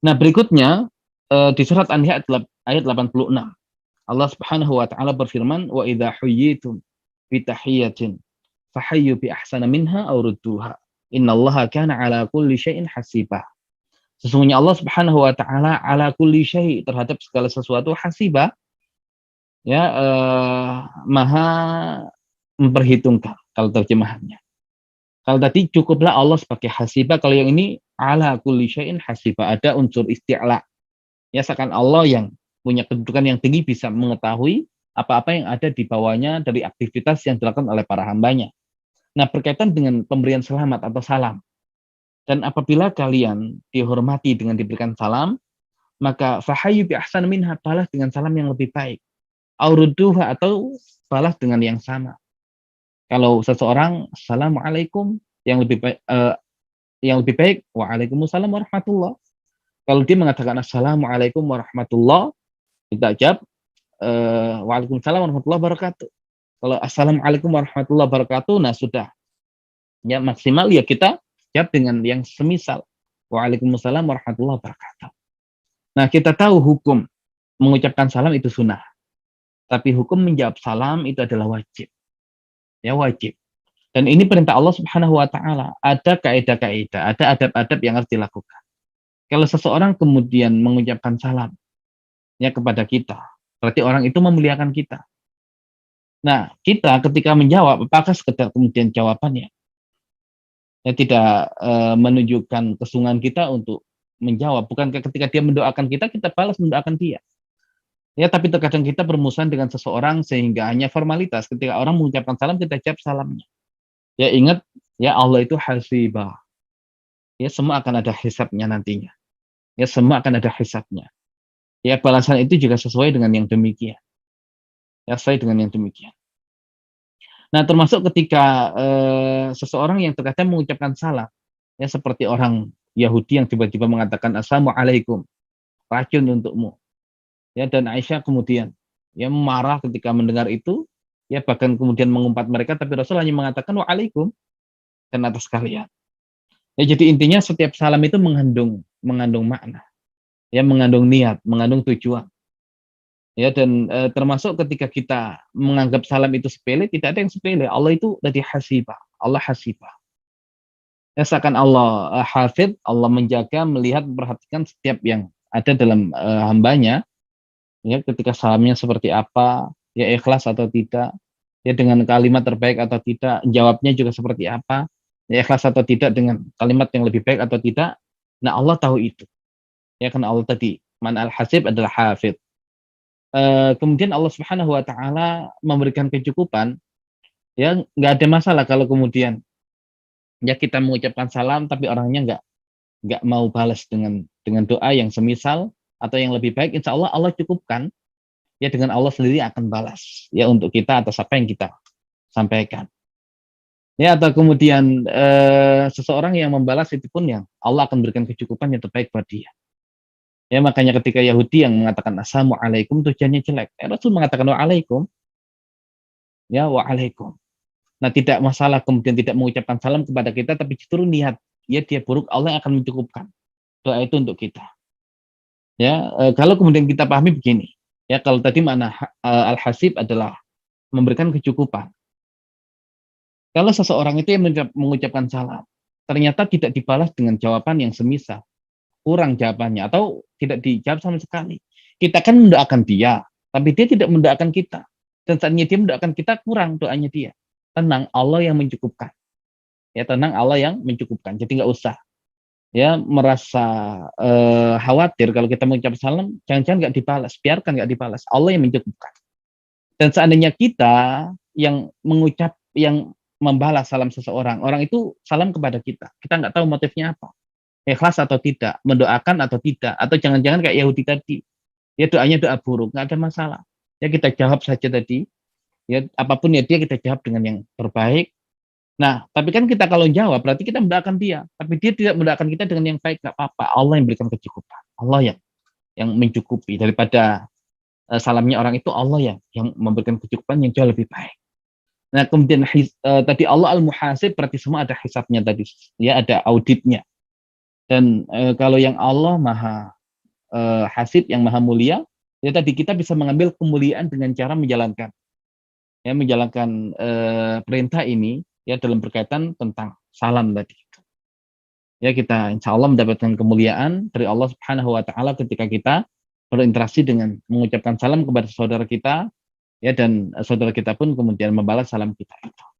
Nah, berikutnya di surat An-Nihl ayat 86. Allah Subhanahu wa taala berfirman, "Wa idza huyyitum bi tahiyyatin fahayyu bi ahsana minha aw rudduha. Innallaha kana ala kulli syai'in hasibah." Sesungguhnya Allah Subhanahu wa taala ala kulli syai' terhadap segala sesuatu hasibah, ya maha memperhitungkan kalau terjemahannya. Kalau tadi cukuplah Allah sebagai hasibah, kalau yang ini ala kulli syai'in hasibah, ada unsur isti'la. Ya seakan Allah yang punya kedudukan yang tinggi bisa mengetahui apa-apa yang ada di bawahnya dari aktivitas yang dilakukan oleh para hambanya. Nah, berkaitan dengan pemberian selamat atau salam. Dan apabila kalian dihormati dengan diberikan salam, maka fahayyu bi ahsan minha, balas dengan salam yang lebih baik. Auruduha, atau balas dengan yang sama. Kalau seseorang assalamualaikum, yang lebih baik waalaikumsalam warahmatullah. Kalau dia mengatakan assalamualaikum warahmatullah, kita jawab waalaikumsalam warahmatullahi wabarakatuh. Kalau assalamualaikum warahmatullahi wabarakatuh, nah sudah, ya maksimal ya kita jawab dengan yang semisal waalaikumsalam warahmatullahi wabarakatuh. Nah, kita tahu hukum mengucapkan salam itu sunnah, tapi hukum menjawab salam itu adalah wajib. Ya, wajib. Dan ini perintah Allah Subhanahu wa taala. Ada kaidah-kaidah, ada adab-adab yang harus dilakukan. Kalau seseorang kemudian mengucapkan salam ya kepada kita, berarti orang itu memuliakan kita. Nah, kita ketika menjawab, apakah sekedar kemudian jawabannya ya tidak menunjukkan kesungguhan kita untuk menjawab. Bukankah ketika dia mendoakan kita, kita balas mendoakan dia. Ya, tapi terkadang kita bermusuhan dengan seseorang sehingga hanya formalitas. Ketika orang mengucapkan salam, kita jawab salamnya. Ya, ingat, ya Allah itu hasibah. Ya, semua akan ada hisabnya nantinya. Ya, semua akan ada hisabnya. Ya, balasan itu juga sesuai dengan yang demikian. Ya, sesuai dengan yang demikian. Nah, termasuk ketika seseorang yang terkadang mengucapkan salam, ya seperti orang Yahudi yang tiba-tiba mengatakan assalamualaikum, racun untukmu. Ya, dan Aisyah kemudian ya marah ketika mendengar itu, ya bahkan kemudian mengumpat mereka, tapi Rasul hanya mengatakan waalaikum dan atas kalian. Ya, jadi intinya setiap salam itu mengandung makna, ya mengandung niat, mengandung tujuan. Ya, dan termasuk ketika kita menganggap salam itu sepele, tidak ada yang sepele. Allah itu tadi hasibah, Allah hasibah. Ya, seakan Allah hafid, Allah menjaga, melihat, memperhatikan setiap yang ada dalam hambanya. Ya, ketika salamnya seperti apa, ya ikhlas atau tidak, ya dengan kalimat terbaik atau tidak, jawabnya juga seperti apa, ya ikhlas atau tidak dengan kalimat yang lebih baik atau tidak. Nah, Allah tahu itu. Ya, karena Allah tadi man al hasib adalah hafid. Kemudian Allah Subhanahu wa taala memberikan kecukupan, ya nggak ada masalah kalau kemudian ya kita mengucapkan salam tapi orangnya nggak mau balas dengan doa yang semisal atau yang lebih baik, insya Allah Allah cukupkan, ya dengan Allah sendiri akan balas ya untuk kita atas apa yang kita sampaikan. Ya, atau kemudian seseorang yang membalas itu pun yang Allah akan berikan kecukupan yang terbaik buat dia. Ya, makanya ketika Yahudi yang mengatakan assalamualaikum tujuannya jelek, Rasul mengatakan waalaikum, ya waalaikum. Nah, tidak masalah kemudian tidak mengucapkan salam kepada kita, tapi justru niat ya dia buruk, Allah yang akan mencukupkan doa itu untuk kita. Ya, kalau kemudian kita pahami begini, ya kalau tadi makna al-hasib adalah memberikan kecukupan. Kalau seseorang itu yang mengucapkan salam, ternyata tidak dibalas dengan jawaban yang semisal, kurang jawabannya atau tidak dijawab sama sekali. Kita kan mendoakan dia, tapi dia tidak mendoakan kita. Dan saatnya dia mendoakan kita, kurang doanya dia. Tenang, Allah yang mencukupkan. Ya, tenang, Allah yang mencukupkan. Jadi nggak usah ya merasa khawatir kalau kita mengucap salam, jangan-jangan nggak dibalas, biarkan nggak dibalas. Allah yang mencukupkan. Dan seandainya kita yang membalas salam seseorang, orang itu salam kepada kita nggak tahu motifnya apa, ikhlas atau tidak, mendoakan atau tidak, atau jangan-jangan kayak Yahudi tadi, ya doanya doa buruk, nggak ada masalah. Ya kita jawab saja tadi, ya apapun ya dia kita jawab dengan yang terbaik. Nah, tapi kan kita kalau jawab berarti kita mendoakan dia, tapi dia tidak mendoakan kita dengan yang baik, nggak apa-apa. Allah yang berikan kecukupan, Allah yang mencukupi daripada salamnya orang itu, Allah yang memberikan kecukupan yang jauh lebih baik. Nah, kemudian tadi Allah al-muhasib berarti semua ada hisabnya tadi, ya ada auditnya. Dan kalau yang Allah Maha Hasib, yang Maha Mulia, ya tadi kita bisa mengambil kemuliaan dengan cara menjalankan perintah ini ya dalam berkaitan tentang salam tadi. Ya kita insya Allah mendapatkan kemuliaan dari Allah Subhanahu Wa Taala ketika kita berinteraksi dengan mengucapkan salam kepada saudara kita, ya dan saudara kita pun kemudian membalas salam kita.